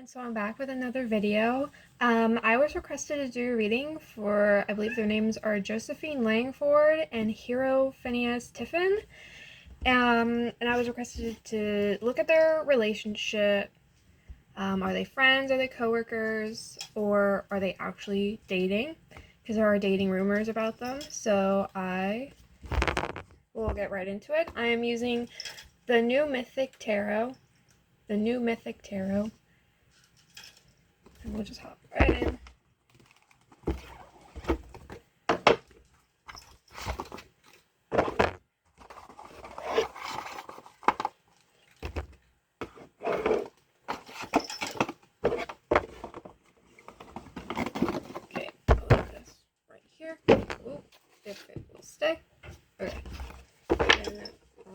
everyone, so I'm back with another video. I was requested to do a reading for, I believe their names are Josephine Langford and Hero Phineas Tiffin. And I was requested to look at their relationship. Are they friends, are they coworkers, or are they actually dating? Because there are dating rumors about them, so I will get right into it. I am using the New Mythic Tarot. And we'll just hop right in. Okay, I'll leave this right here. Ooh, if it will stay. Okay. And then I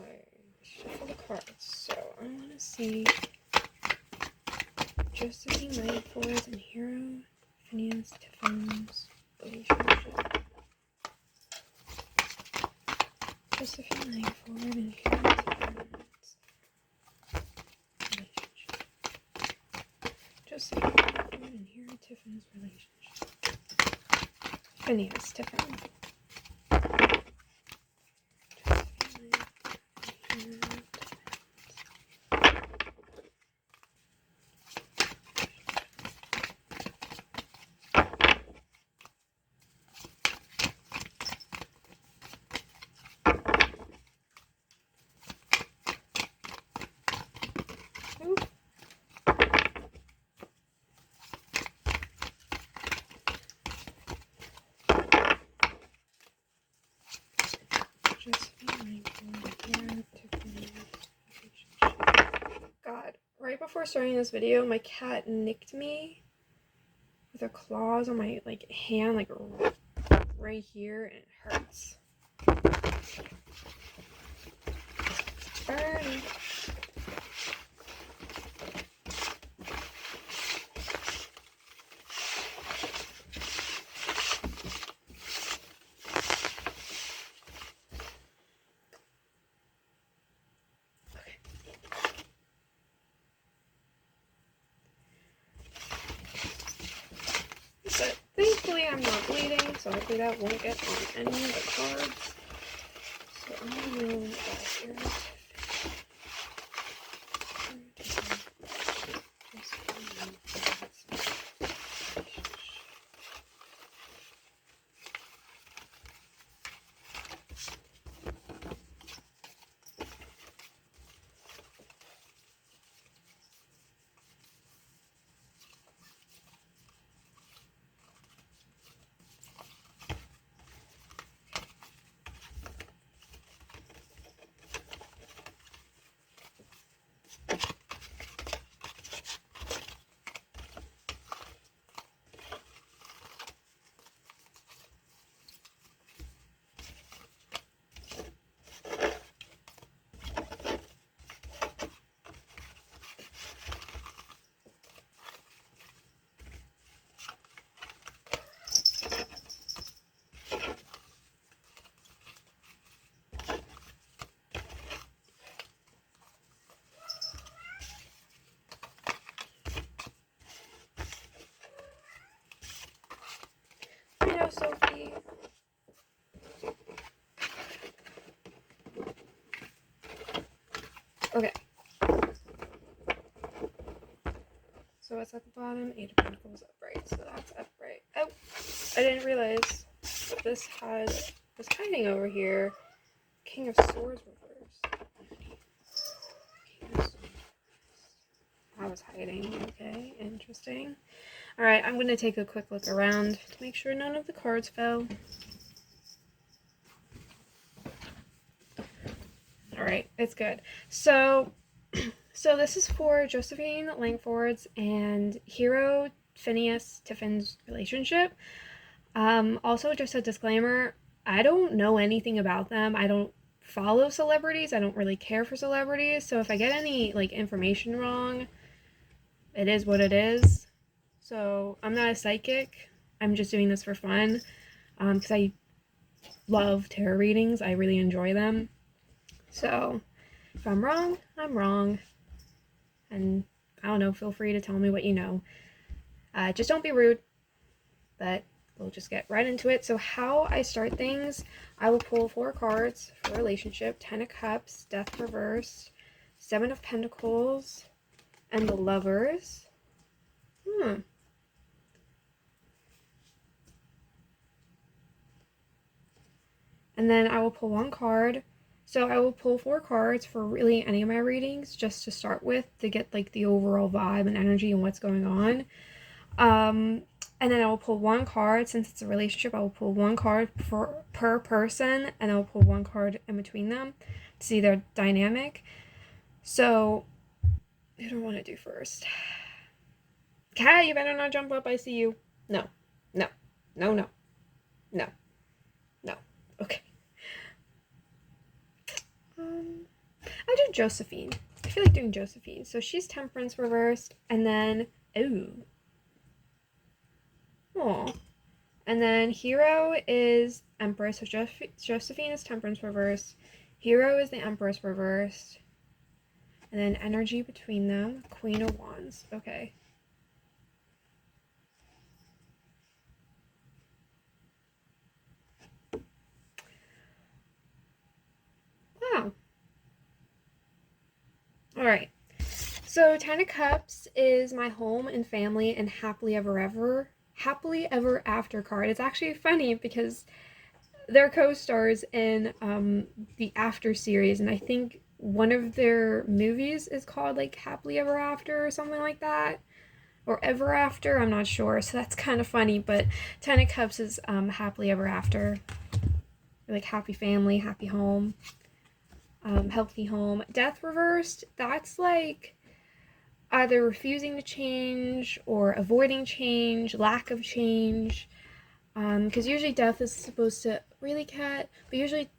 shuffle the cards. So I want to see Josephine Langford and Hero Phineas Tiffin's relationship. Josephine Langford and Hero Tiffin's relationship. Josephine Langford and Hero Tiffin's relationship. Phineas Tiffin. God, right before starting this video, my cat nicked me with her claws on my hand, right here, and it hurts. It's burning. But thankfully I'm not bleeding, so hopefully that won't get on any of the cards. So I'm going to roll that here. Sophie. Okay. So what's at the bottom? 8 of Pentacles upright. So that's upright. Oh, I didn't realize this had was hiding over here. King of Swords reversed. King of Swords. I was hiding. Okay, interesting. Alright, I'm going to take a quick look around to make sure none of the cards fell. Alright, it's good. So this is for Josephine Langford's and Hero Phineas Tiffin's relationship. Also, just a disclaimer, I don't know anything about them. I don't follow celebrities. I don't really care for celebrities. So if I get any information wrong, it is what it is. So I'm not a psychic. I'm just doing this for fun because I love tarot readings. I really enjoy them. So if I'm wrong, I'm wrong. And I don't know, feel free to tell me what you know. Just don't be rude, but we'll just get right into it. So how I start things, I will pull 4 cards for relationship: 10 of Cups, Death reversed, 7 of Pentacles, and the Lovers. And then I will pull 1 card. So I will pull 4 cards for really any of my readings, just to start with, to get like the overall vibe and energy and what's going on. And then I will pull 1 card. Since it's a relationship, I will pull 1 card per person, and I will pull 1 card in between them to see their dynamic. So, who do I want to do first? Kat, you better not jump up. I see you. No. No. No, no. No. No. Okay. I do Josephine. I feel like doing Josephine. So she's Temperance reversed, and then oh, and then Hero is Empress. So Josephine is Temperance reversed. Hero is the Empress reversed, and then energy between them, Queen of Wands. Okay. Wow. All right. So 10 of Cups is my home and family and happily ever after card. It's actually funny because they're co-stars in the After series, and I think one of their movies is called like Happily Ever After or something like that, or Ever After, I'm not sure. So that's kind of funny, but 10 of Cups is happily ever after, like happy family, happy home, healthy home. Death reversed, that's like either refusing to change or avoiding change, lack of change. Because usually death is supposed to, really, Cat? But usually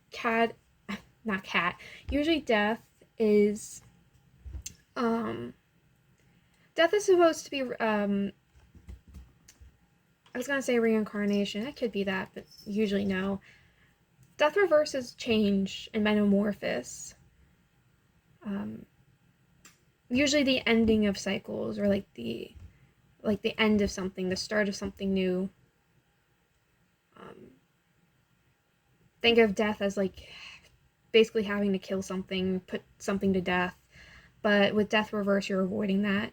not cat, usually death is supposed to be, I was gonna say reincarnation, it could be that, but usually no. Death reverses change and metamorphosis. Usually the ending of cycles, or like the end of something, the start of something new. Think of death as like basically having to kill something, put something to death. But with death reverse, you're avoiding that.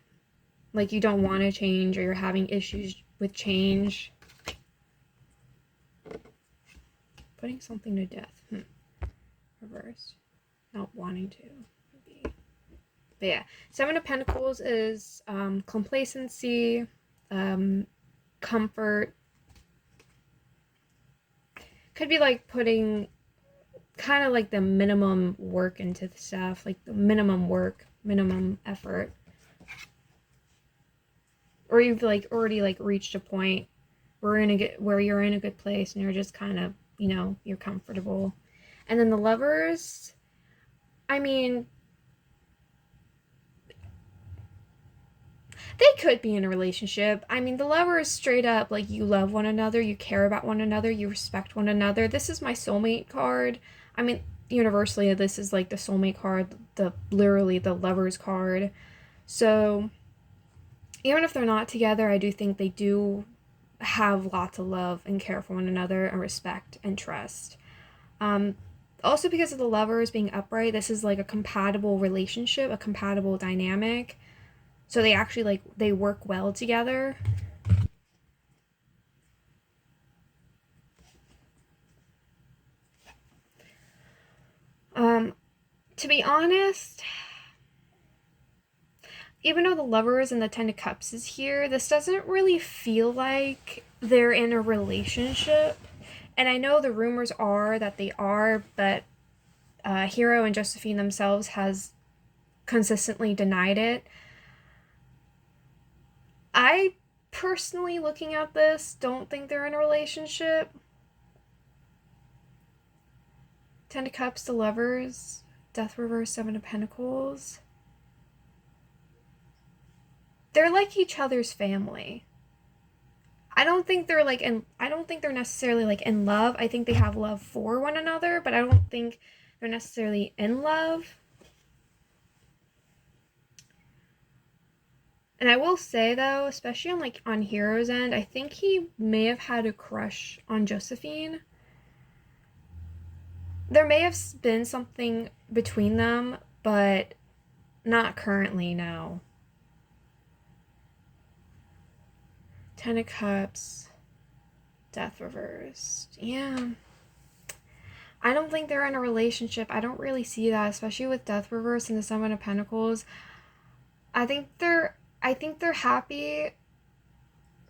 Like you don't want to change, or you're having issues with change. Putting something to death. Reverse. Not wanting to. But yeah, 7 of Pentacles is complacency, comfort. Could be like putting kind of like the minimum work into the stuff, like the minimum work, minimum effort. Or you've like already like reached a point where you're in a good place and you're just kind of, you're comfortable. And then the Lovers, I mean, they could be in a relationship. I mean, the Lover is straight up like, you love one another, you care about one another, you respect one another. This is my soulmate card. I mean, universally, this is like the soulmate card, literally the Lover's card. So even if they're not together, I do think they do have lots of love and care for one another and respect and trust. Also, because of the Lovers being upright, this is like a compatible relationship, a compatible dynamic. So they actually like, they work well together. To be honest, even though the Lovers and the 10 of Cups is here, this doesn't really feel like they're in a relationship. And I know the rumors are that they are, but Hero and Josephine themselves has consistently denied it. I personally, looking at this, don't think they're in a relationship. 10 of Cups, the Lovers, Death reverse, 7 of Pentacles. They're like each other's family. I don't think they're necessarily like in love. I think they have love for one another, but I don't think they're necessarily in love. And I will say though, especially on like on Hero's end, I think he may have had a crush on Josephine. There may have been something between them, but not currently, no. Ten of Cups, Death reversed. Yeah. I don't think they're in a relationship. I don't really see that, especially with Death reversed and the Seven of Pentacles. I think they're happy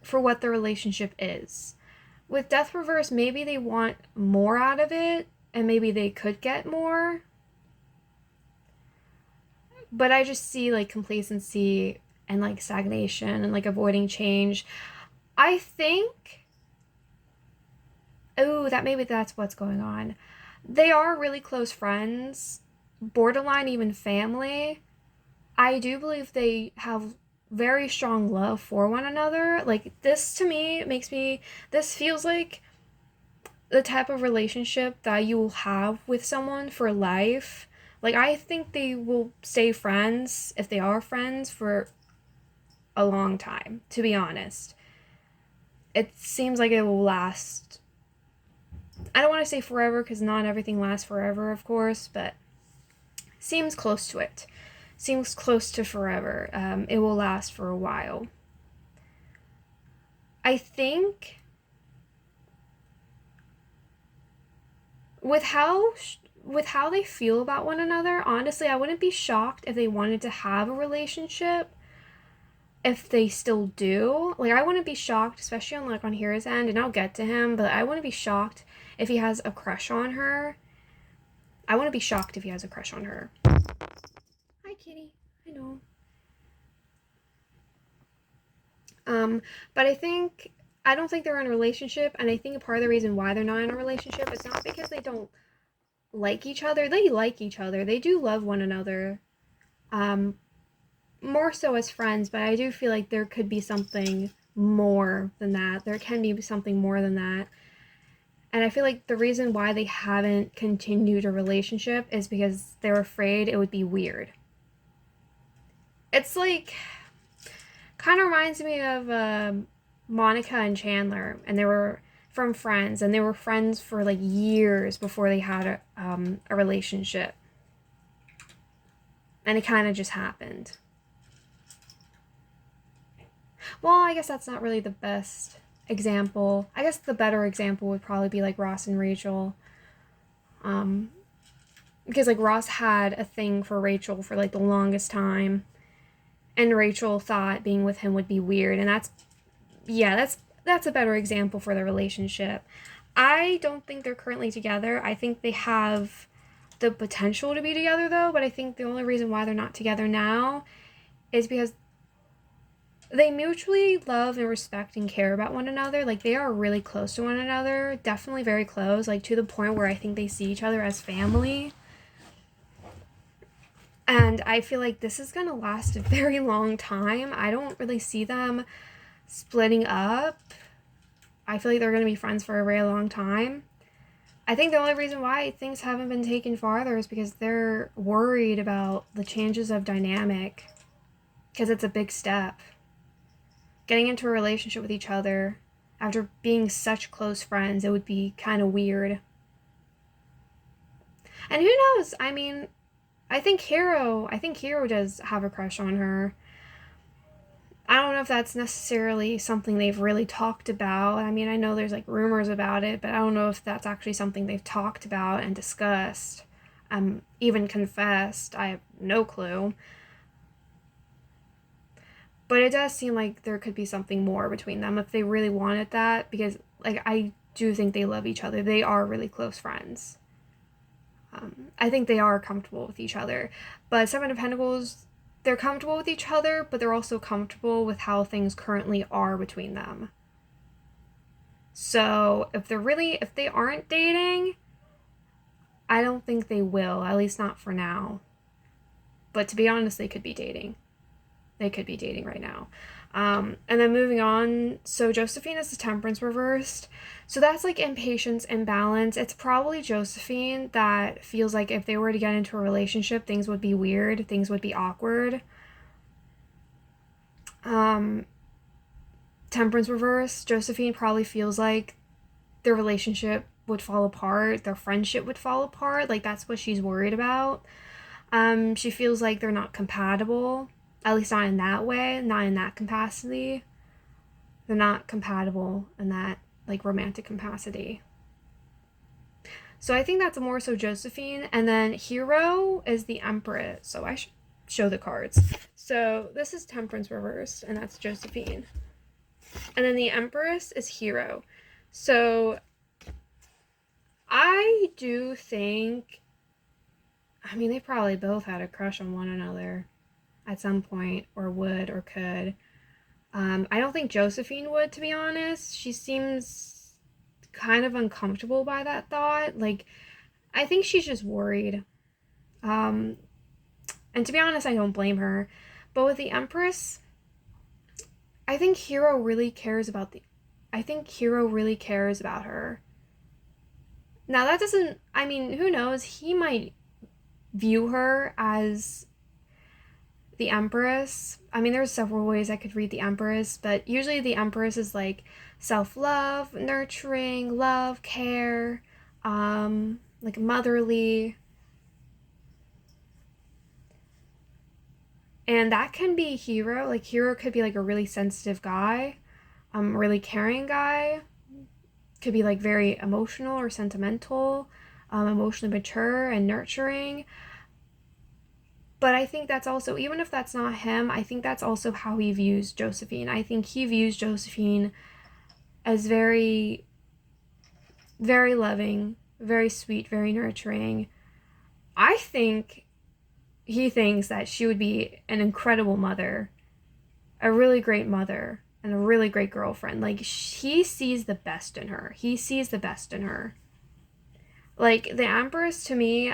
for what the relationship is. With Death reversed, maybe they want more out of it, and maybe they could get more. But I just see like complacency and like stagnation and like avoiding change. I think, oh, that maybe that's what's going on. They are really close friends, borderline even family. I do believe they have very strong love for one another. Like, this to me this feels like the type of relationship that you will have with someone for life. Like, I think they will stay friends, if they are friends, for a long time, to be honest. It seems like it will last. I don't want to say forever, because not everything lasts forever, of course, but seems close to it. Seems close to forever. It will last for a while. I think with how they feel about one another, honestly, I wouldn't be shocked if they wanted to have a relationship, if they still do. Like, I wouldn't be shocked, especially on like on Hero's end, and I'll get to him, but I wouldn't be shocked if he has a crush on her. I wouldn't be shocked if he has a crush on her. Hi, kitty. I know. But I don't think they're in a relationship, and I think a part of the reason why they're not in a relationship is not because they don't like each other. They like each other. They do love one another. More so as friends, but I do feel like there could be something more than that. There can be something more than that. And I feel like the reason why they haven't continued a relationship is because they're afraid it would be weird. It's like, kind of reminds me of Monica and Chandler, and they were from Friends, and they were friends for like years before they had a relationship. And it kind of just happened. Well, I guess that's not really the best example. I guess the better example would probably be like Ross and Rachel. Because like Ross had a thing for Rachel for like the longest time, and Rachel thought being with him would be weird, and that's a better example for the relationship. I don't think they're currently together. I think they have the potential to be together though, but I think the only reason why they're not together now is because they mutually love and respect and care about one another. Like, they are really close to one another, definitely very close, like to the point where I think they see each other as family. And I feel like this is gonna last a very long time. I don't really see them splitting up. I feel like they're gonna be friends for a very long time. I think the only reason why things haven't been taken farther is because they're worried about the changes of dynamic, because it's a big step. Getting into a relationship with each other after being such close friends, it would be kind of weird. And who knows? I mean, I think Hero does have a crush on her. I don't know if that's necessarily something they've really talked about. I mean, I know there's like rumors about it, but I don't know if that's actually something they've talked about and discussed. Even confessed. I have no clue. But it does seem like there could be something more between them if they really wanted that, because like I do think they love each other. They are really close friends. I think they are comfortable with each other. But Seven of Pentacles, they're comfortable with each other, but they're also comfortable with how things currently are between them. So if they aren't dating, I don't think they will, at least not for now. But to be honest, they could be dating. They could be dating right now. And then moving on, so Josephine is the Temperance reversed. So that's like impatience, imbalance. It's probably Josephine that feels like if they were to get into a relationship, things would be weird, things would be awkward. Um, Temperance reverse, Josephine probably feels like their relationship would fall apart, their friendship would fall apart. Like, that's what she's worried about. She feels like they're not compatible, at least not in that way, not in that capacity. They're not compatible in that, like, romantic capacity. So I think that's more so Josephine. And then Hero is the Empress. So I should show the cards. So this is Temperance reversed, and that's Josephine. And then the Empress is Hero. So I do think, I mean, they probably both had a crush on one another at some point, or would, or could. I don't think Josephine would, to be honest. She seems kind of uncomfortable by that thought. Like, I think she's just worried. Um, and to be honest, I don't blame her. But with the Empress, I think Hero really cares about the. I think Hero really cares about her. Now, that doesn't. I mean, who knows? He might view her as the Empress. I mean, there's several ways I could read the Empress, but usually the Empress is like self love, nurturing, love, care, like motherly. And that can be Hero. Like, Hero could be like a really sensitive guy, really caring guy. Could be like very emotional or sentimental, emotionally mature and nurturing. But I think that's also, even if that's not him, I think that's also how he views Josephine. I think he views Josephine as very, very loving, very sweet, very nurturing. I think he thinks that she would be an incredible mother, a really great mother, and a really great girlfriend. Like, he sees the best in her. He sees the best in her. Like, the Empress, to me,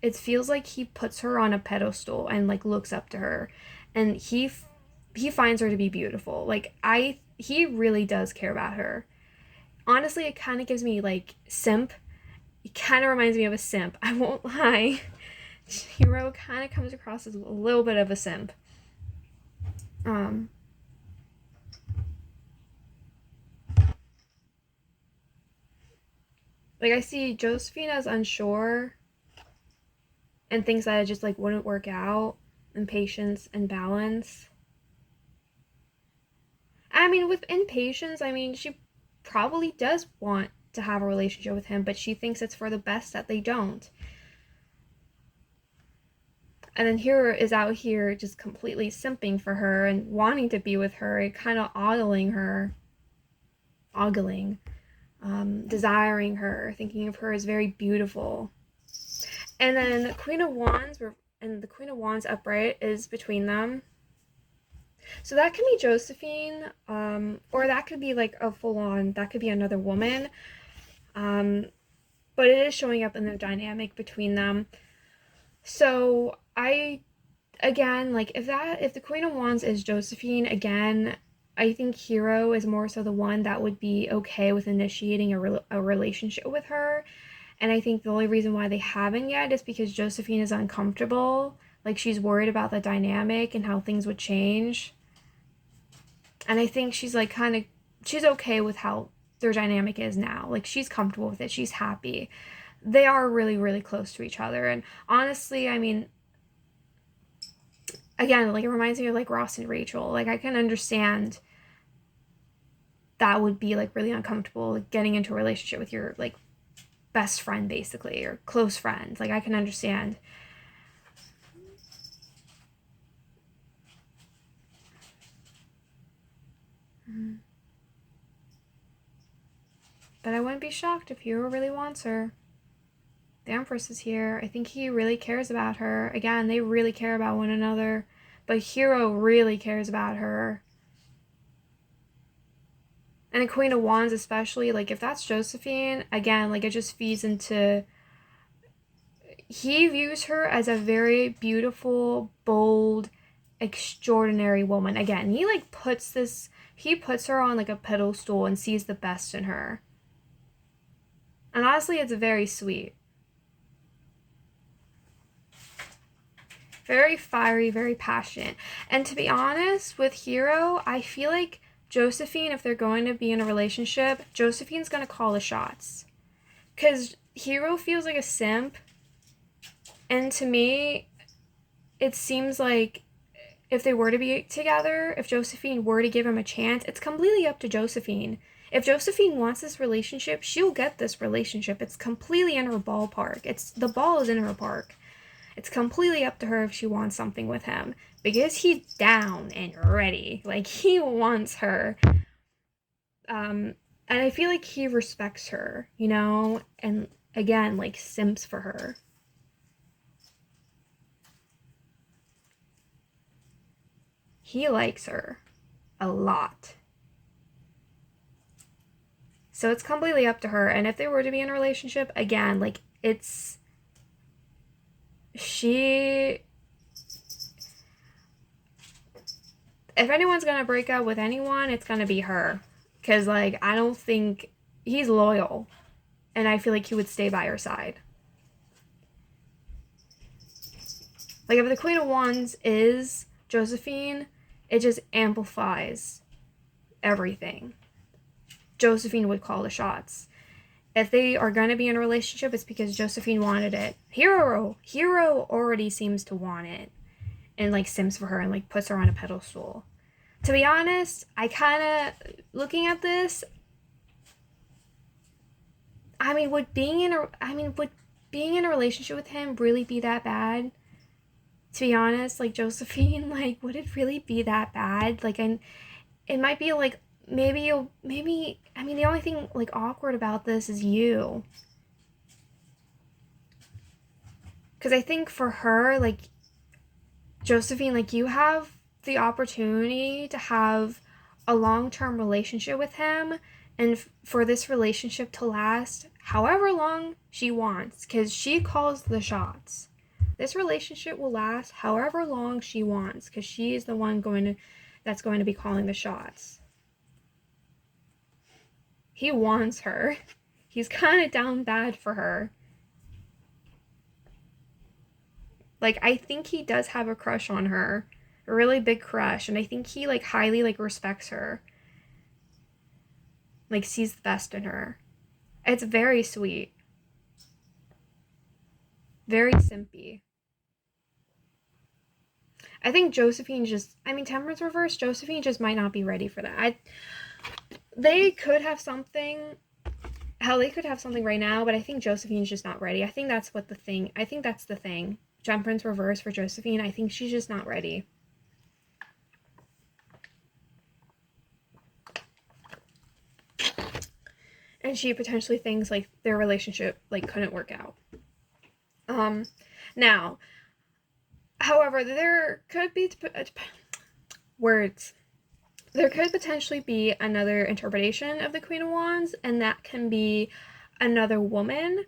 it feels like he puts her on a pedestal and like looks up to her, and he finds her to be beautiful. Like, he really does care about her. Honestly, it kind of gives me like simp. It kind of reminds me of a simp. I won't lie. Hero kind of comes across as a little bit of a simp. Um, like, I see Josephine as unsure and thinks that it just like wouldn't work out, and patience and balance. I mean, with impatience, I mean, she probably does want to have a relationship with him, but she thinks it's for the best that they don't. And then Hero is out here just completely simping for her and wanting to be with her and kind of ogling, desiring her, thinking of her as very beautiful. And then the Queen of Wands, and the Queen of Wands upright is between them. So that can be Josephine, or that could be like a full on, that could be another woman. But it is showing up in the dynamic between them. So again, like, if the Queen of Wands is Josephine, again, I think Hero is more so the one that would be okay with initiating a relationship with her. And I think the only reason why they haven't yet is because Josephine is uncomfortable. Like, she's worried about the dynamic and how things would change. And I think she's like she's okay with how their dynamic is now. Like, she's comfortable with it. She's happy. They are really, really close to each other. And honestly, I mean, again, like, it reminds me of like Ross and Rachel. Like, I can understand that would be like really uncomfortable, like getting into a relationship with your like best friend, basically, or close friend. Like, I can understand. But I wouldn't be shocked if Hero really wants her. The Empress is here. I think he really cares about her. Again, they really care about one another. But Hero really cares about her. And the Queen of Wands especially, like, if that's Josephine, again, like, it just feeds into... He views her as a very beautiful, bold, extraordinary woman. Again, he puts her on like a pedestal and sees the best in her. And honestly, it's very sweet. Very fiery, very passionate. And to be honest, with Hero, I feel like Josephine, if they're going to be in a relationship, Josephine's going to call the shots. Because Hero feels like a simp. And to me, it seems like if they were to be together, if Josephine were to give him a chance, it's completely up to Josephine. If Josephine wants this relationship, she'll get this relationship. It's completely in her ballpark. The ball is in her park. It's completely up to her if she wants something with him. Because he's down and ready. Like, he wants her. And I feel like he respects her, you know? And again, like, simps for her. He likes her a lot. So it's completely up to her. And if they were to be in a relationship, again, like, if anyone's gonna break up with anyone, it's gonna be her. Because, like, I don't think he's loyal. And I feel like he would stay by her side. Like, if the Queen of Wands is Josephine, it just amplifies everything. Josephine would call the shots. If they are going to be in a relationship, it's because Josephine wanted it. Hero already seems to want it. And, like, sims for her and, like, puts her on a pedestal. To be honest, I kind of, looking at this, would being in a relationship with him really be that bad? To be honest, like, Josephine, like, would it really be that bad? Like, it might be, like, the only thing, like, awkward about this is you. Because I think for her, like, Josephine, like, you have the opportunity to have a long-term relationship with him and for this relationship to last however long she wants, because she calls the shots. This relationship will last however long she wants, because she is the one that's going to be calling the shots. He wants her. He's kind of down bad for her. Like, I think he does have a crush on her. A really big crush. And I think he, like, highly, like, respects her. Like, sees the best in her. It's very sweet. Very simpy. I think Josephine Temperance reverse, Josephine just might not be ready for that. They could have something. Hell, they could have something right now, but I think Josephine's just not ready. I think that's the thing. Temperance reverse for Josephine. I think she's just not ready. And she potentially thinks, like, their relationship, like, couldn't work out. Now, however, there could be there could potentially be another interpretation of the Queen of Wands, and that can be another woman.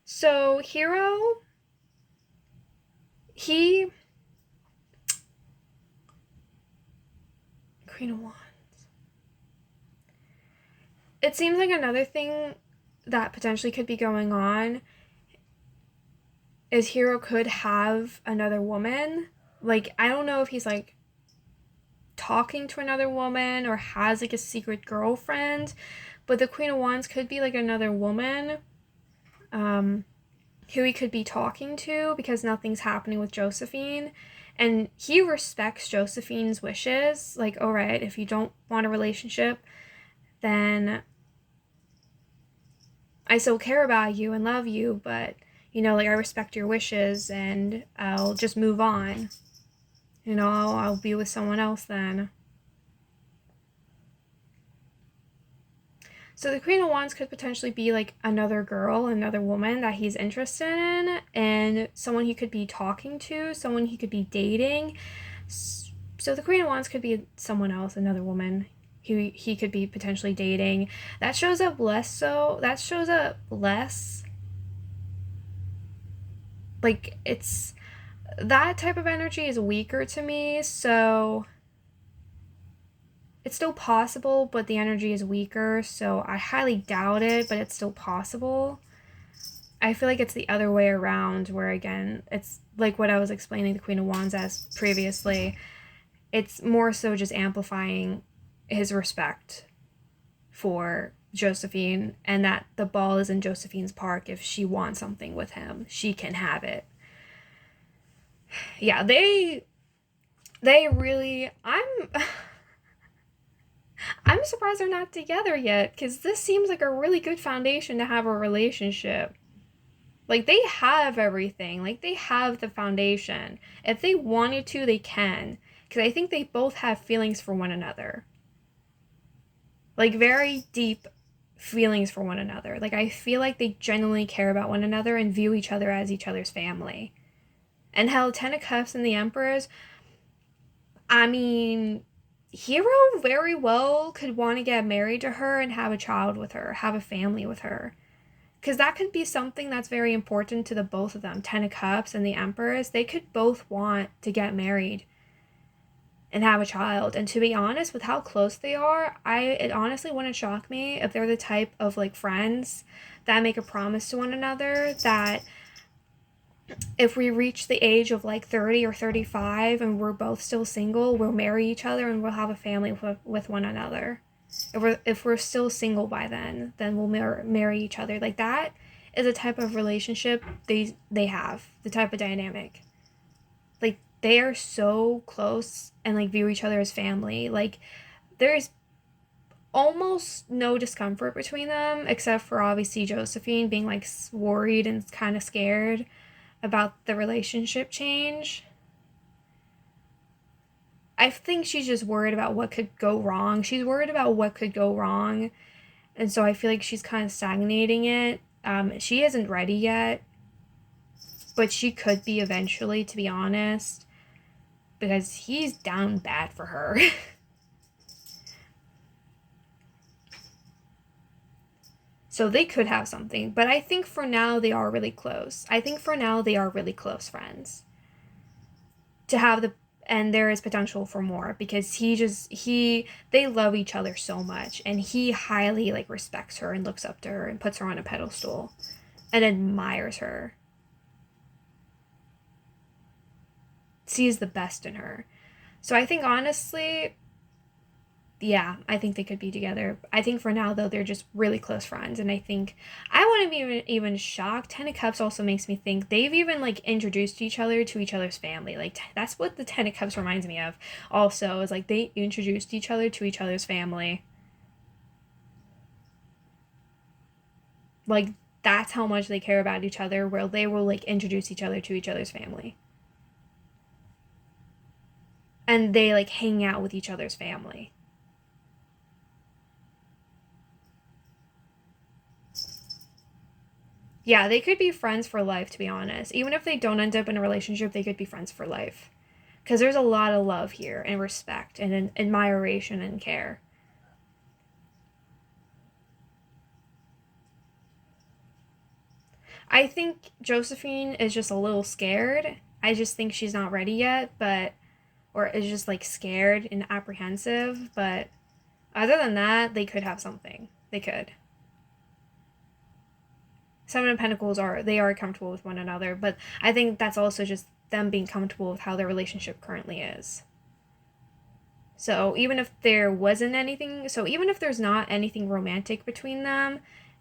So Hero, Queen of Wands. It seems like another thing that potentially could be going on is Hero could have another woman. Like, I don't know if he's, like, talking to another woman or has, like, a secret girlfriend, but the Queen of Wands could be, like, another woman who he could be talking to, because nothing's happening with Josephine. And he respects Josephine's wishes. Like, all right, if you don't want a relationship, then I still care about you and love you, but, you know, like, I respect your wishes and I'll just move on. You know, I'll be with someone else then. So the Queen of Wands could potentially be, like, another girl, another woman that he's interested in, and someone he could be talking to, someone he could be dating. So the Queen of Wands could be someone else, another woman he could be potentially dating. That shows up less, like, it's, that type of energy is weaker to me, so it's still possible, but the energy is weaker, so I highly doubt it, but it's still possible. I feel like it's the other way around, where again, it's like what I was explaining the Queen of Wands as previously. It's more so just amplifying his respect for Josephine, and that the ball is in Josephine's park. If she wants something with him, she can have it. Yeah, they really, I'm surprised they're not together yet, because this seems like a really good foundation to have a relationship. Like, they have everything. Like, they have the foundation. If they wanted to, they can. Because I think they both have feelings for one another. Like, very deep feelings for one another. Like, I feel like they genuinely care about one another and view each other as each other's family. And hell, Ten of Cups and the Empress, I mean, Hero very well could want to get married to her and have a child with her, have a family with her. Because that could be something that's very important to the both of them. Ten of Cups and the Empress, they could both want to get married and have a child. And to be honest, with how close they are, it honestly wouldn't shock me if they're the type of like friends that make a promise to one another that if we reach the age of like 30 or 35 and we're both still single, we'll marry each other and we'll have a family with one another. If we're still single by then we'll marry each other. Like, that is a type of relationship they have, the type of dynamic. Like, they are so close and like view each other as family. Like, there's almost no discomfort between them, except for obviously Josephine being like worried and kind of scared about the relationship change. I think she's just worried about what could go wrong. She's worried about what could go wrong. And so I feel like she's kind of stagnating it. She isn't ready yet, but she could be eventually, to be honest, because he's down bad for her. So they could have something, but I think for now they are really close. I think for now they are really close friends. And there is potential for more, because they love each other so much, and he highly like respects her and looks up to her and puts her on a pedestal and admires her. Sees the best in her. So I think honestly, yeah, I think they could be together. I think for now though they're just really close friends, and I think I wouldn't be even shocked. Ten of Cups also makes me think they've even like introduced each other to each other's family. Like, that's what the Ten of Cups reminds me of. Also, is like they introduced each other to each other's family. Like, that's how much they care about each other, where they will like introduce each other to each other's family. And they like hang out with each other's family. Yeah, they could be friends for life, to be honest. Even if they don't end up in a relationship, they could be friends for life. Because there's a lot of love here, and respect, and admiration, and care. I think Josephine is just a little scared. I just think she's not ready yet, or is just like scared and apprehensive. But other than that, they could have something. They could. Seven of Pentacles they are comfortable with one another, but I think that's also just them being comfortable with how their relationship currently is. So even if there's not anything romantic between them,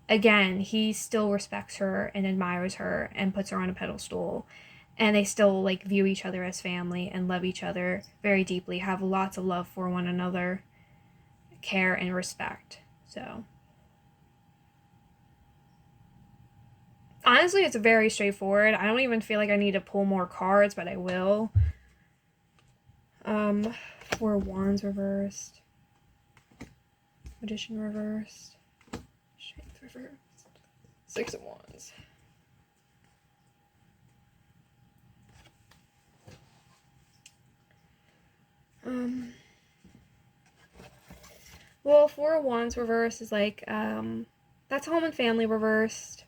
again, he still respects her and admires her and puts her on a pedestal, and they still like view each other as family and love each other very deeply, have lots of love for one another, care and respect. So honestly, it's very straightforward. I don't even feel like I need to pull more cards, but I will. Four of Wands reversed. Magician reversed. Strength reversed. Six of Wands. Well, Four of Wands reversed is like, that's home and family reversed.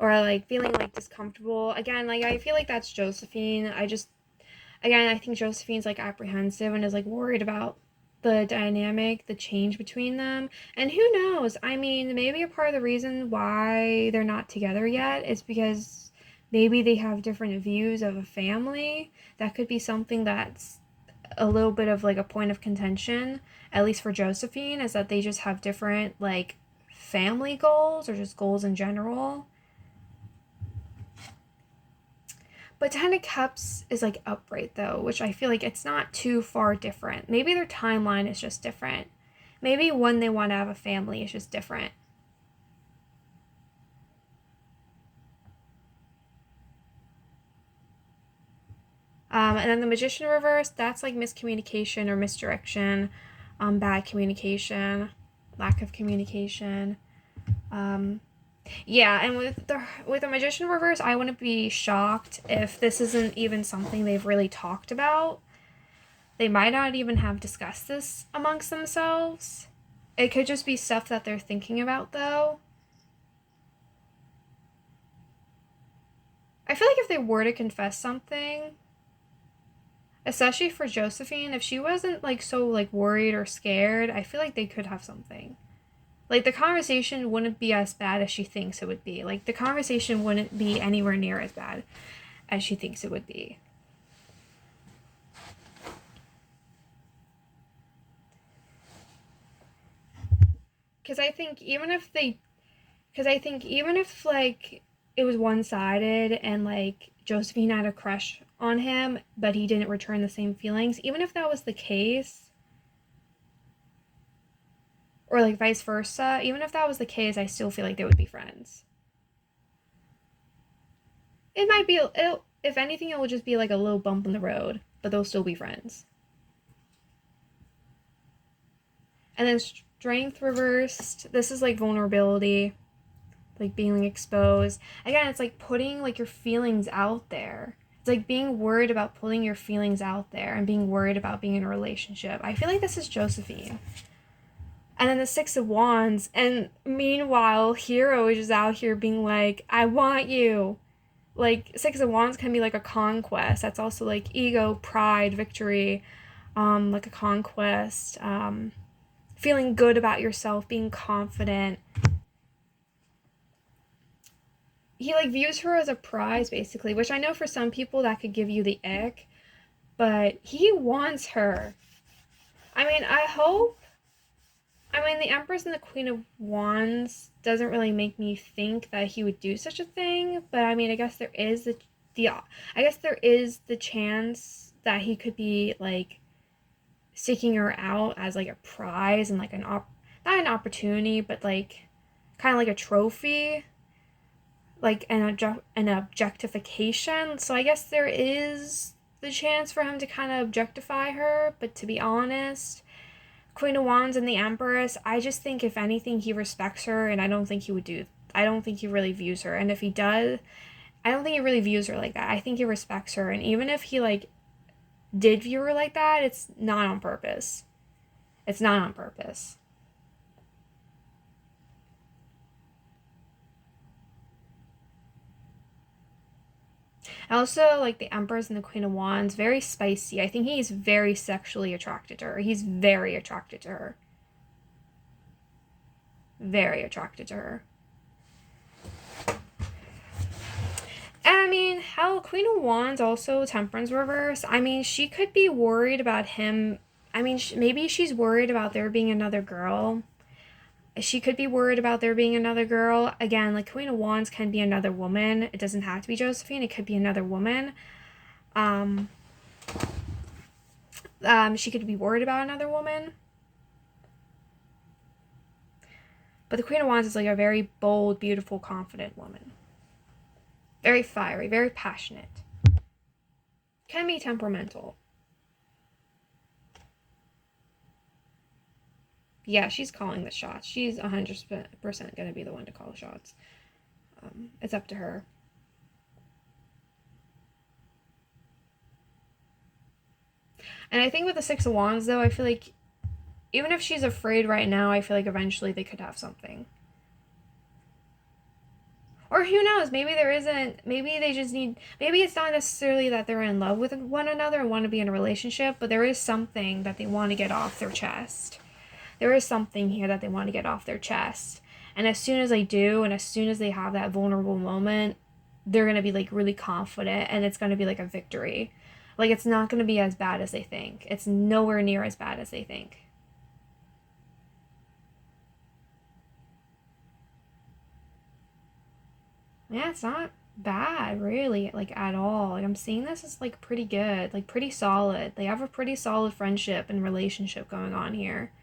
Or like feeling like discomfortable. Again, like I feel like that's Josephine. I think Josephine's like apprehensive and is like worried about the dynamic, the change between them. And who knows? I mean, maybe a part of the reason why they're not together yet is because maybe they have different views of a family. That could be something that's a little bit of like a point of contention, at least for Josephine, is that they just have different like family goals or just goals in general. But Ten of Cups is like upright though, which I feel like it's not too far different. Maybe their timeline is just different. Maybe when they want to have a family is just different. And then the Magician reverse, that's like miscommunication or misdirection, bad communication, lack of communication. Yeah, and with the Magician reverse, I wouldn't be shocked if this isn't even something they've really talked about. They might not even have discussed this amongst themselves. It could just be stuff that they're thinking about, though. I feel like if they were to confess something, especially for Josephine, if she wasn't like so like worried or scared, I feel like they could have something. Like the conversation wouldn't be as bad as she thinks it would be. Like the conversation wouldn't be anywhere near as bad as she thinks it would be. Because I think even if like it was one-sided and like Josephine had a crush on him, but he didn't return the same feelings, even if that was the case, or like vice versa, even if that was the case, I still feel like they would be friends. It might be, if anything, it will just be like a little bump in the road, but they'll still be friends. And then strength reversed, this is like vulnerability, like being exposed. Again, it's like putting like your feelings out there. It's like being worried about putting your feelings out there and being worried about being in a relationship. I feel like this is Josephine. And then the Six of Wands, and meanwhile, Hero is just out here being like, I want you. Like, Six of Wands can be like a conquest. That's also like ego, pride, victory, like a conquest, feeling good about yourself, being confident. He like views her as a prize basically, which I know for some people that could give you the ick, but he wants her. I mean, the Empress and the Queen of Wands doesn't really make me think that he would do such a thing, but I mean, I guess there is the chance that he could be like seeking her out as like a prize and like not an opportunity, but like kind of like a trophy, like an objectification. So I guess there is the chance for him to kind of objectify her, but to be honest, Queen of Wands and the Empress, I just think if anything he respects her, and I don't think he really views her, and if he does, I don't think he really views her like that. I think he respects her, and even if he like did view her like that, it's not on purpose. It's not on purpose. Also, like the Empress and the Queen of Wands, very spicy. I think he's very sexually attracted to her. He's very attracted to her. Very attracted to her. And I mean, how Queen of Wands also Temperance reverse. I mean, she could be worried about him. I mean, maybe she's worried about there being another girl. She could be worried about there being another girl. Again, like Queen of Wands can be another woman. It doesn't have to be Josephine. It could be another woman. She could be worried about another woman. But the Queen of Wands is like a very bold, beautiful, confident woman. Very fiery, very passionate. Can be temperamental. Yeah, she's calling the shots. She's 100% going to be the one to call the shots. It's up to her. And I think with the Six of Wands, though, I feel like even if she's afraid right now, I feel like eventually they could have something. Or who knows, maybe there isn't, maybe they just need, maybe it's not necessarily that they're in love with one another and want to be in a relationship, but there is something that they want to get off their chest. There is something here that they want to get off their chest. And as soon as they do, and as soon as they have that vulnerable moment, they're going to be like really confident, and it's going to be like a victory. Like, it's not going to be as bad as they think. It's nowhere near as bad as they think. Yeah, it's not bad, really, like, at all. Like, I'm seeing this as, like, pretty good, like, pretty solid. They have a pretty solid friendship and relationship going on here.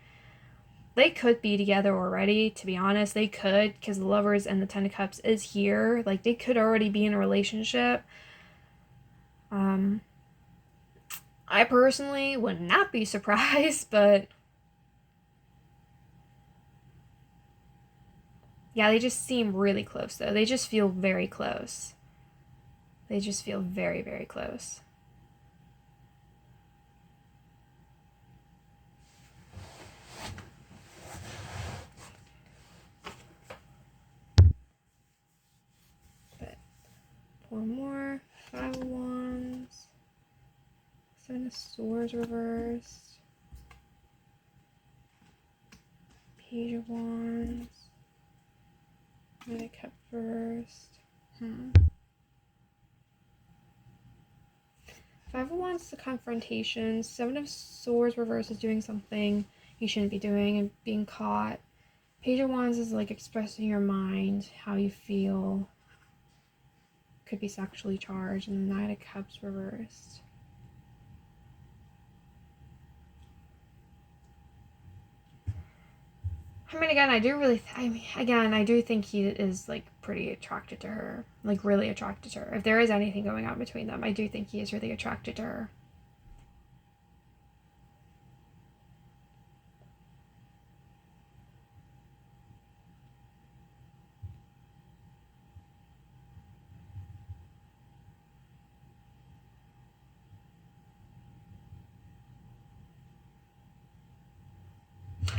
They could be together already, to be honest. They could, because the Lovers and the Ten of Cups is here. Like, they could already be in a relationship. I personally would not be surprised, but yeah, they just seem really close, though. They just feel very close. They just feel very, very close. But four more. Five of Wands. Seven of Swords reversed. Page of Wands. Knight of Cups reversed. Five of Wands is a confrontation. Seven of Swords reversed is doing something you shouldn't be doing and being caught. Page of Wands is like expressing your mind, how you feel. Could be sexually charged. And the Knight of Cups reversed. I mean, again, I do think he is, like, pretty attracted to her. Like, really attracted to her. If there is anything going on between them, I do think he is really attracted to her.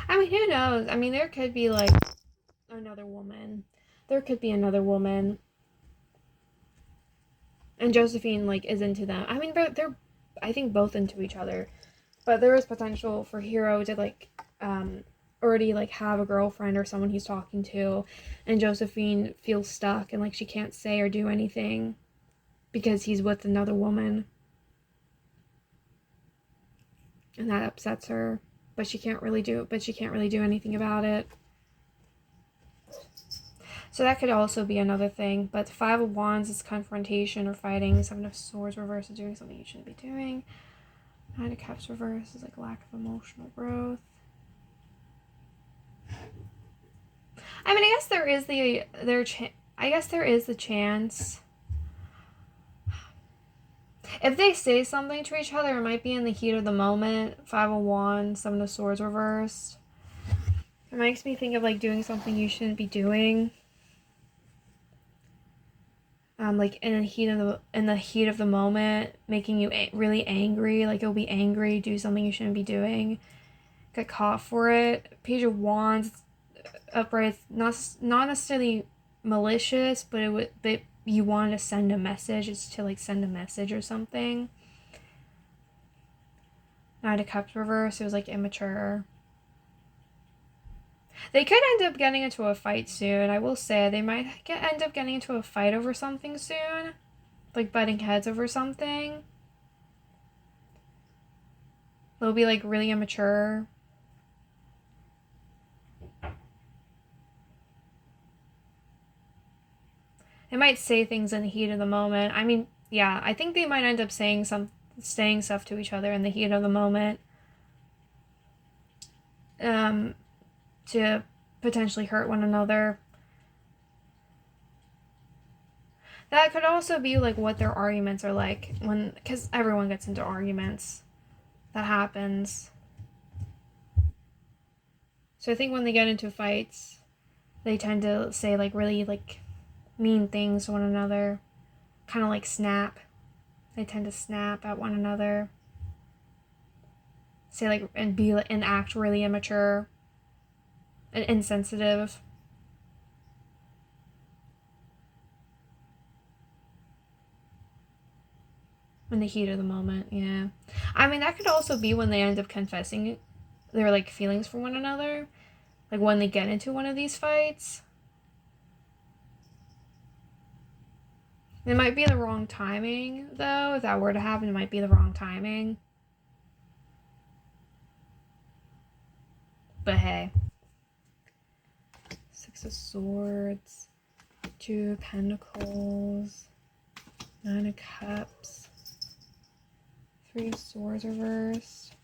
I mean, who knows? I mean, there could be, like, another woman. There could be another woman. And Josephine, like, is into them. I mean, they're I think, both into each other. But there is potential for Hero to, like, already, like, have a girlfriend or someone he's talking to. And Josephine feels stuck and, like, she can't say or do anything because he's with another woman. And that upsets her. But she can't really do anything about it. So that could also be another thing. But the Five of Wands is confrontation or fighting. Seven of Swords reverse is doing something you shouldn't be doing. Nine of Cups reverse is like lack of emotional growth. I mean, I guess there is the chance. If they say something to each other, it might be in the heat of the moment. Five of Wands, Seven of Swords reversed. It makes me think of, like, doing something you shouldn't be doing. Like, in the heat of the moment, making you really angry. Like, you'll be angry, do something you shouldn't be doing, get caught for it. Page of Wands, upright, not necessarily malicious, but you want to send a message. It's to, like, send a message or something. Knight of Cups reverse, it was, like, immature. They could end up getting into a fight soon. I will say they might end up getting into a fight over something soon, like butting heads over something. They'll be, like, really immature. They might say things in the heat of the moment. I mean, yeah, I think they might end up saying stuff to each other in the heat of the moment. To potentially hurt one another. That could also be, like, what their arguments are like, because everyone gets into arguments. That happens. So I think when they get into fights, they tend to say, like, really, like, mean things to one another. Kind of like snap. They tend to snap at one another. Say, like, and act really immature and insensitive. In the heat of the moment, yeah. I mean, that could also be when they end up confessing their, like, feelings for one another. Like, when they get into one of these fights. It might be the wrong timing, though. If that were to happen, it might be the wrong timing. But hey. Six of Swords. Two of Pentacles. Nine of Cups. Three of Swords reversed.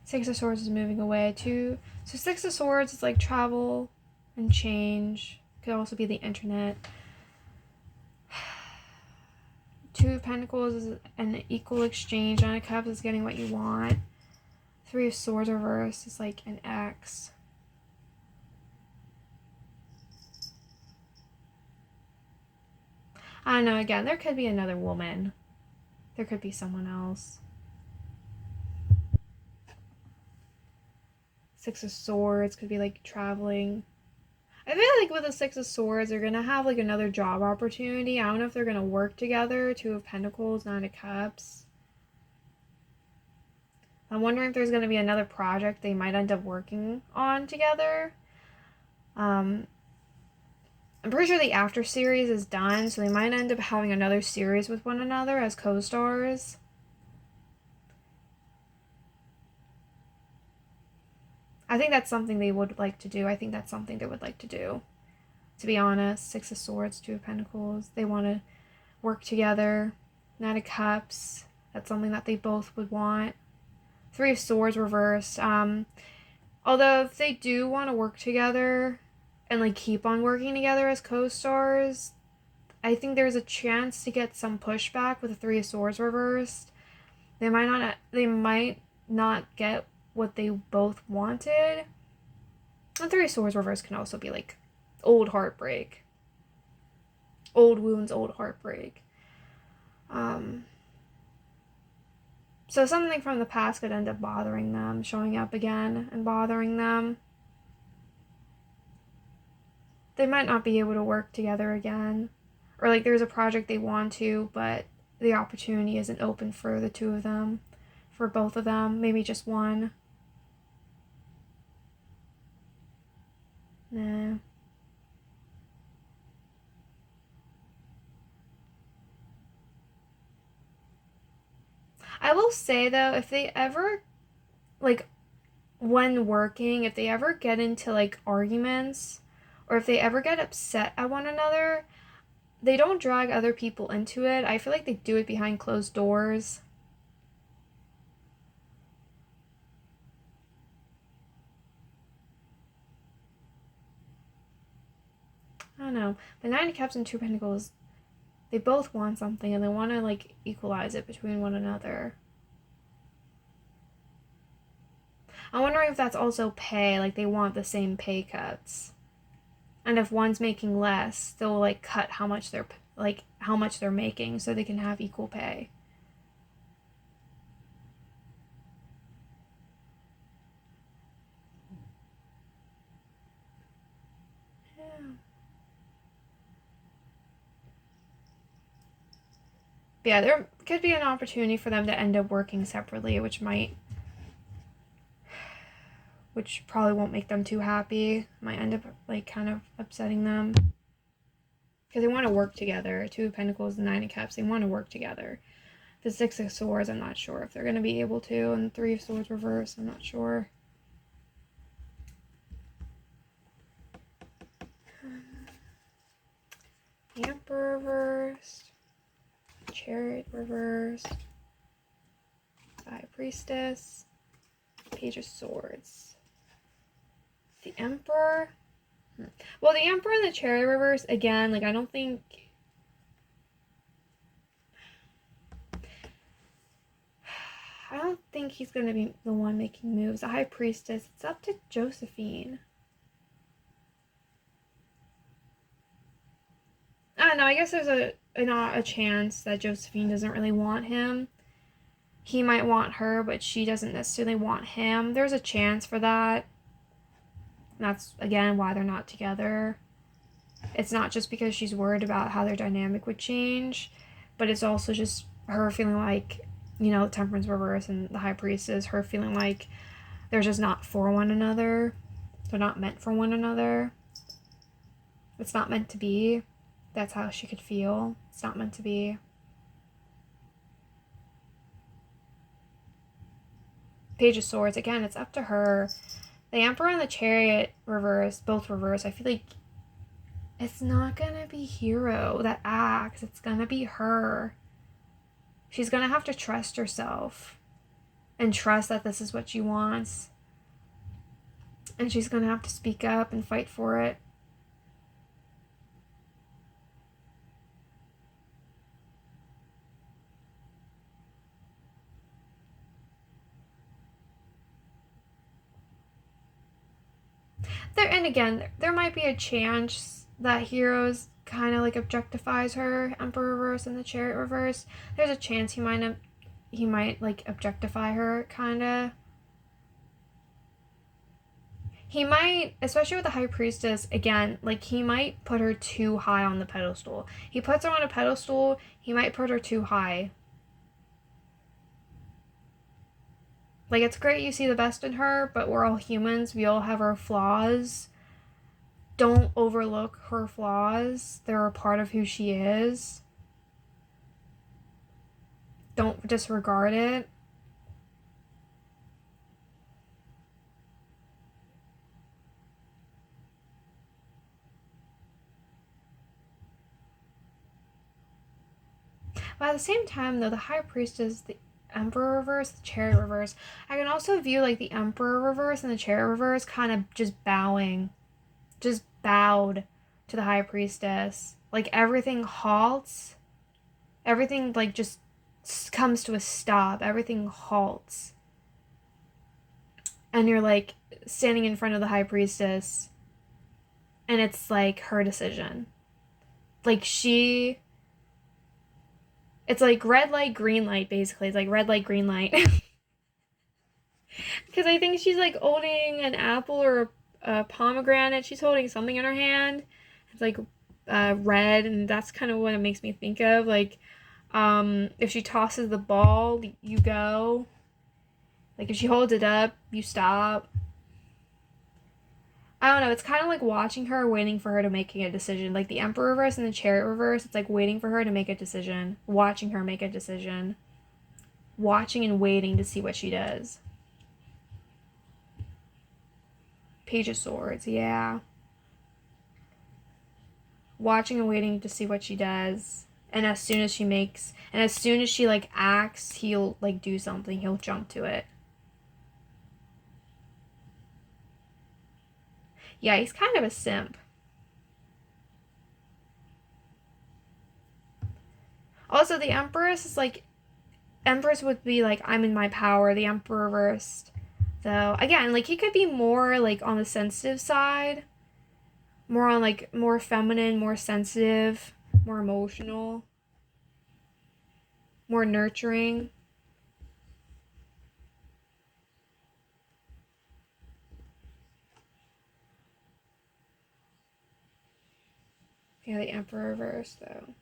Six of Swords is moving away too. So Six of Swords is like travel and change. Could also be the internet. Two of Pentacles is an equal exchange. Nine of Cups is getting what you want. Three of Swords reversed is like an X. I don't know, again, there could be another woman. There could be someone else. Six of Swords could be like traveling. I feel like with the Six of Swords, they're gonna have like another job opportunity. I don't know if they're gonna work together. Two of Pentacles, Nine of Cups. I'm wondering if there's gonna be another project they might end up working on together. I'm pretty sure the After series is done, so they might end up having another series with one another as co-stars. I think that's something they would like to do. I think that's something they would like to do. To be honest, Six of Swords, Two of Pentacles. They want to work together. Nine of Cups. That's something that they both would want. Three of Swords reversed. Although if they do want to work together and like keep on working together as co-stars, I think there's a chance to get some pushback with the Three of Swords reversed. They might not get what they both wanted. And Three of Swords reversed can also be like old heartbreak. Old wounds, old heartbreak. So something from the past could end up bothering them, showing up again and bothering them. They might not be able to work together again. Or like there's a project they want to, but the opportunity isn't open for the two of them. For both of them, maybe just one. Nah. I will say though, if they ever, like, when working, if they ever get into like arguments, or if they ever get upset at one another, they don't drag other people into it. I feel like they do it behind closed doors. I don't know. The Nine of Cups and Two of Pentacles, they both want something and they want to like equalize it between one another. I'm wondering if that's also pay, like they want the same pay cuts. And if one's making less, they'll like cut how much they're making so they can have equal pay. But yeah, there could be an opportunity for them to end up working separately, which probably won't make them too happy. Might end up like kind of upsetting them. Because they want to work together. Two of Pentacles and Nine of Cups, they want to work together. The Six of Swords, I'm not sure if they're going to be able to. And Three of Swords reverse, I'm not sure. The Emperor reversed. Chariot reversed. High Priestess. Page of Swords. The Emperor. Well, the Emperor and the Chariot reverse, again, like I don't think he's going to be the one making moves. The High Priestess, it's up to Josephine. I don't know, I guess there's a chance that Josephine doesn't really want him. he might want her, but she doesn't necessarily want him. There's a chance for that. And that's, again, why they're not together. It's not just because she's worried about how their dynamic would change, but it's also just her feeling like, you know, Temperance reverse and the High Priestess, her feeling like they're just not for one another. They're not meant for one another. It's not meant to be. That's how she could feel. It's not meant to be. Page of Swords, again, it's up to her. The Emperor and the Chariot reverse, both reverse. I feel like it's not gonna be Hero that acts. It's gonna be her. She's gonna have to trust herself and trust that this is what she wants. And she's gonna have to speak up and fight for it. And again, there might be a chance that Heroes kind of like objectifies her, Emperor reverse and the Chariot reverse. There's a chance he might like objectify her, kind of. He might, especially with the High Priestess, again, like he might put her too high on the pedestal. He puts her on a pedestal, he might put her too high. Like, it's great you see the best in her, but we're all humans. We all have our flaws. Don't overlook her flaws. They're a part of who she is. Don't disregard it. But at the same time, though, the High Priestess, the Emperor reverse, the Chariot reverse, I can also view like the Emperor reverse and the Chariot reverse kind of just bowing. Just bowed to the High Priestess. Like everything halts. Everything like just comes to a stop. Everything halts. And you're like standing in front of the High Priestess. And it's like her decision. Like it's like red light, green light, basically. It's like red light, green light. Because I think she's like holding an apple or a pomegranate. She's holding something in her hand. It's like red, and that's kind of what it makes me think of. Like, if she tosses the ball, you go. Like, if she holds it up, you stop. I don't know. It's kind of like watching her, waiting for her to making a decision. Like the Emperor reverse and the Chariot reverse, it's like waiting for her to make a decision. Watching her make a decision. Watching and waiting to see what she does. Page of Swords, yeah. Watching and waiting to see what she does. And as soon as she like acts, he'll like do something. He'll jump to it. Yeah, he's kind of a simp. Also, the Empress is like, Empress would be like, I'm in my power. The Emperor reversed, though, again, like he could be more like on the sensitive side, more on like more feminine, more sensitive, more emotional, more nurturing. Yeah, the Emperor reverse, though,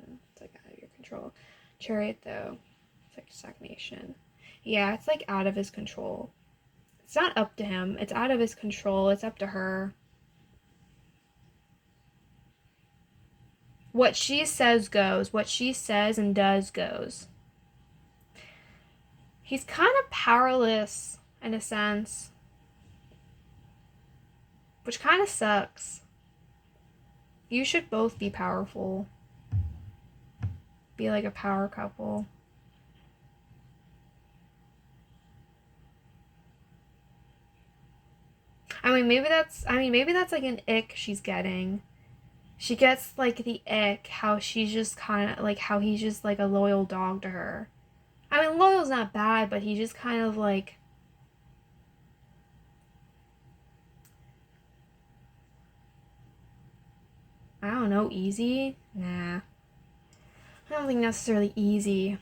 it's like out of your control. Chariot, though, it's like stagnation. Yeah, it's like out of his control. It's not up to him. It's out of his control. It's up to her. What she says goes. What she says and does goes. He's kind of powerless in a sense, which kind of sucks. You should both be powerful. Be like a power couple. Maybe that's like an ick she's getting. She gets like the ick how she's just kind of like how he's just like a loyal dog to her. Loyal's not bad, but he's just kind of like, I don't know, easy? Nah. I don't think necessarily easy.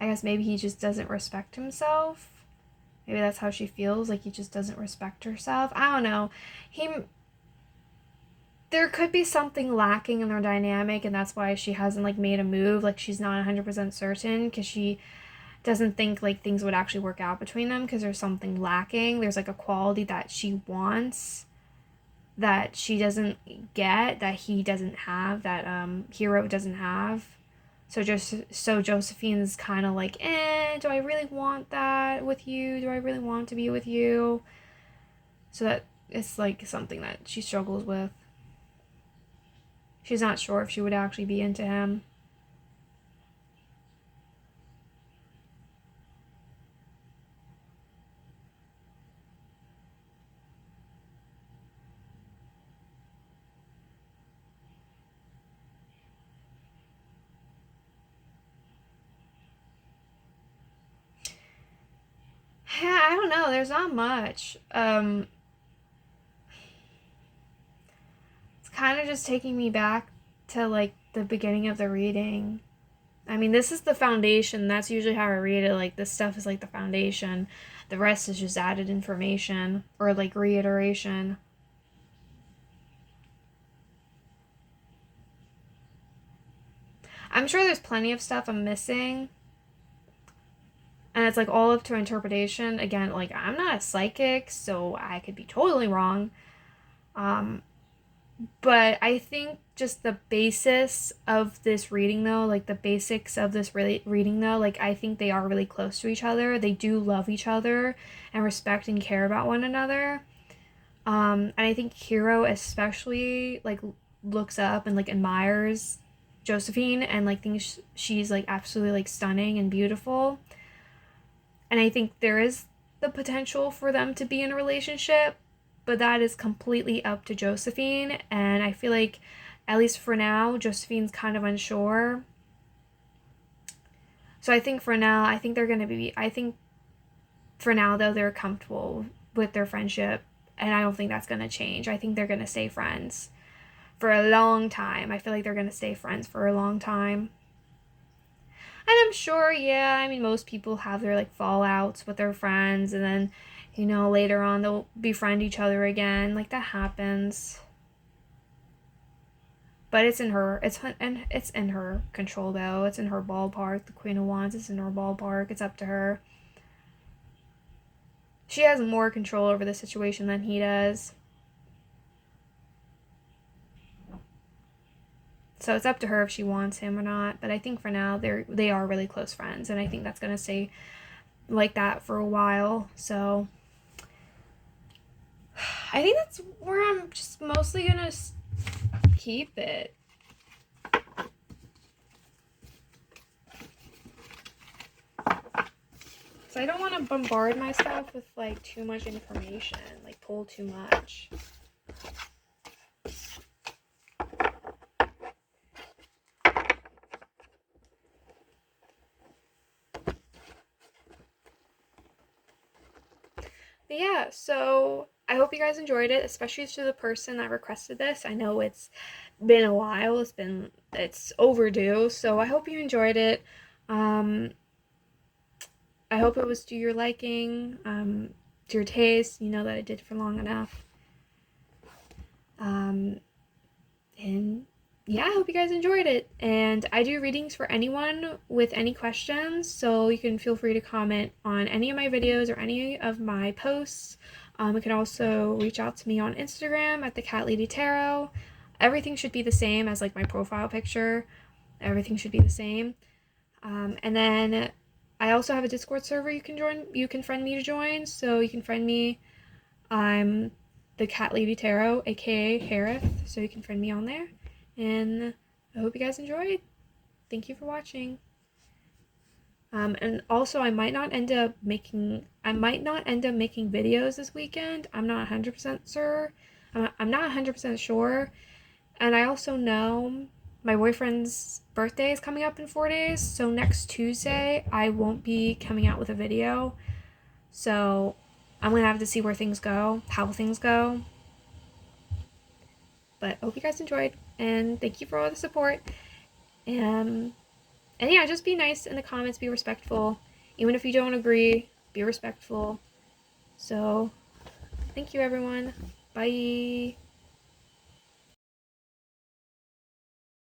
I guess maybe he just doesn't respect himself. Maybe that's how she feels, like he just doesn't respect herself. I don't know. He There could be something lacking in their dynamic, and that's why she hasn't like made a move. Like she's not 100% certain because she doesn't think like things would actually work out between them because there's something lacking. There's like a quality that she wants that she doesn't get, that he doesn't have, that Hero doesn't have. So Josephine's kind of like, do I really want that with you? Do I really want to be with you? So that it's like something that she struggles with. She's not sure if she would actually be into him. Yeah, I don't know. There's not much. It's kind of just taking me back to like the beginning of the reading. I mean, this is the foundation. That's usually how I read it. Like, this stuff is like the foundation. The rest is just added information or like reiteration. I'm sure there's plenty of stuff I'm missing. And it's like all up to interpretation. Again, like, I'm not a psychic, so I could be totally wrong. Um, but I think just the basis of this reading, though, like the basics of this reading, though, like I think they are really close to each other. They do love each other and respect and care about one another. And I think Hero especially like looks up and like admires Josephine and like thinks she's like absolutely like stunning and beautiful. And I think there is the potential for them to be in a relationship, but that is completely up to Josephine. And I feel like, at least for now, Josephine's kind of unsure. So I think for now, I think for now, though, they're comfortable with their friendship. And I don't think that's going to change. I think they're going to stay friends for a long time. I feel like they're going to stay friends for a long time. And I'm sure, yeah, I mean, most people have their like fallouts with their friends, and then, later on they'll befriend each other again. Like that happens. But it's in her control though. It's in her ballpark. The Queen of Wands is in her ballpark. It's up to her. She has more control over the situation than he does. So it's up to her if she wants him or not. But I think for now they are really close friends, and I think that's gonna stay like that for a while. So I think that's where I'm just mostly gonna keep it. So I don't want to bombard myself with like too much information, like pull too much. But yeah, so I hope you guys enjoyed it, especially to the person that requested this. I know it's been a while. It's overdue. So I hope you enjoyed it. I hope it was to your liking, to your taste. You know that I did for long enough. And yeah, I hope you guys enjoyed it. And I do readings for anyone with any questions, so you can feel free to comment on any of my videos or any of my posts. You can also reach out to me on Instagram at the Cat Lady Tarot. Everything should be the same as like my profile picture. Everything should be the same. And then I also have a Discord server you can join. You can friend me to join, so you can friend me. I'm the Cat Lady Tarot, aka Harith, so you can friend me on there. And I hope you guys enjoyed. Thank you for watching. And also I might not end up making videos this weekend. I'm not 100% sure. I'm not 100% sure. And I also know my boyfriend's birthday is coming up in 4 days, so next Tuesday I won't be coming out with a video. So I'm gonna have to see how things go. But I hope you guys enjoyed, and thank you for all the support. And And yeah, just be nice in the comments, be respectful. Even if you don't agree, be respectful. So, thank you everyone. Bye.